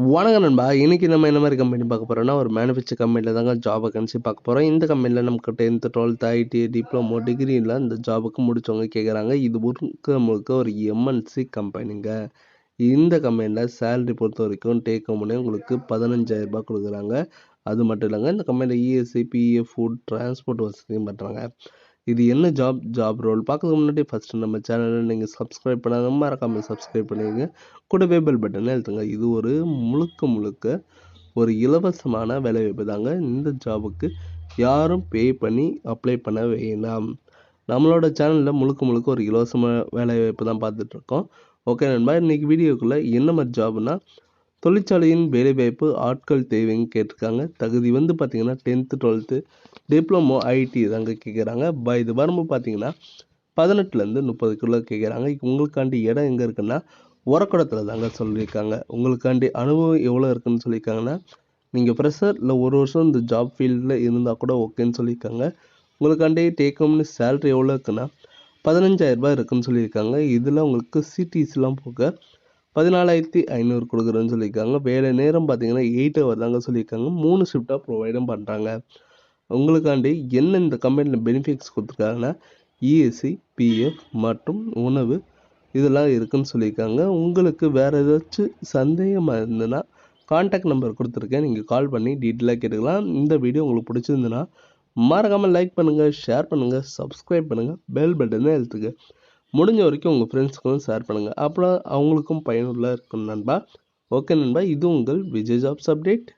வணக்கம் நண்பா. இன்னைக்கு நம்ம என்ன மாதிரி கம்பெனி பார்க்க போறோம்னா, ஒரு மேனுஃபேக்சர் கம்பெனில தாங்க ஜாப் வேகன்சி பார்க்க போறோம். இந்த கம்பெனில நமக்கு 10th 12th ஐடி டிப்ளமோ டிகிரில இந்த ஜாபுக்கு முடிச்சவங்க கேட்குறாங்க. இது முழுக்க முழுக்க ஒரு எம்என்சி கம்பெனிங்க. இந்த கம்பெனில சேலரி பொறுத்த வரைக்கும் டேக் ஹோம்னே உங்களுக்கு 15,000 ரூபாய் கொடுக்குறாங்க. அது மட்டும் இல்லைங்க, இந்த கம்பெனியில் இஎஸ்ஐ பிஎஃப் ஃபுட் டிரான்ஸ்போர்ட் வசதியும் பண்ணுறாங்க. இது என்ன ஜாப் ரோல் பார்க்கறதுக்கு முன்னாடி ஃபஸ்ட்டு நம்ம சேனலை நீங்கள் சப்ஸ்கிரைப் பண்ணாங்க, மறக்காமல் சப்ஸ்கிரைப் பண்ணிடுங்க. கூடவே பெல் பட்டனை அழுத்துங்க. இது ஒரு முழுக்க ஒரு இலவசமான வேலைவாய்ப்பு தாங்க. இந்த ஜாபுக்கு யாரும் பே பண்ணி அப்ளை பண்ண வேண்டாம். நம்மளோட சேனலில் முழுக்க ஒரு இலவசமான வேலைவாய்ப்பு தான் பார்த்துட்ருக்கோம். ஓகே நண்பா, இன்றைக்கி வீடியோக்குள்ளே என்ன மாதிரி ஜாப்னா, தொழிற்சாலையின் வேலைவாய்ப்பு ஆட்கள் தேவைன்னு கேட்டிருக்காங்க. தகுதி வந்து பார்த்திங்கன்னா 10th 12th டிப்ளமோ ஐடி தாங்க கேட்குறாங்க. இது வரும்போது பார்த்தீங்கன்னா 18லேருந்து 30க்குள்ளே கேட்குறாங்க. உங்களுக்காண்டி இடம் எங்கே இருக்குன்னா உரக்குடத்தில் தாங்க சொல்லியிருக்காங்க. உங்களுக்காண்டி அனுபவம் எவ்வளோ இருக்குன்னு சொல்லியிருக்காங்கன்னா, நீங்கள் ஃப்ரெஷர் இல்லை ஒரு வருஷம் இந்த ஜாப் ஃபீல்டில் இருந்தால் கூட ஓகேன்னு சொல்லியிருக்காங்க. உங்களுக்காண்டி டேக் ஹோம்னு சேலரி எவ்வளோ இருக்குன்னா 15,000 ரூபாய் இருக்குன்னு சொல்லியிருக்காங்க. இதில் உங்களுக்கு சிடிஸ்லாம் போக 14,500 கொடுக்குறேன்னு சொல்லியிருக்காங்க. வேலை நேரம் பார்த்தீங்கன்னா 8 ஹவர் தாங்க சொல்லியிருக்காங்க. 3 ஷிஃப்டாக ப்ரொவைடும் பண்ணுறாங்க. உங்களுக்காண்டி என்ன இந்த கம்பெனியில் பெனிஃபிட்ஸ் கொடுத்துருக்காங்கன்னா, இஎஸ்சி பிஎஃப் மற்றும் உணவு இதெல்லாம் இருக்குன்னு சொல்லியிருக்காங்க. உங்களுக்கு வேறு ஏதாச்சும் சந்தேகமாக இருந்ததுன்னா கான்டாக்ட் நம்பர் கொடுத்துருக்கேன், நீங்கள் கால் பண்ணி டீட்டெயிலாக கேட்டுக்கலாம். இந்த வீடியோ உங்களுக்கு பிடிச்சிருந்துன்னா மறக்காமல் லைக் பண்ணுங்கள், ஷேர் பண்ணுங்கள், சப்ஸ்கிரைப் பண்ணுங்கள், பெல் பட்டனை அழுத்துங்க. முடிஞ்ச வரைக்கும் உங்கள் ஃப்ரெண்ட்ஸுக்கும் ஷேர் பண்ணுங்கள். அப்புறம் அவங்களுக்கும் பயனுள்ள இருக்கும் நண்பா. ஓகே நண்பா, இது உங்கள் விஜய் ஜாப்ஸ் அப்டேட்.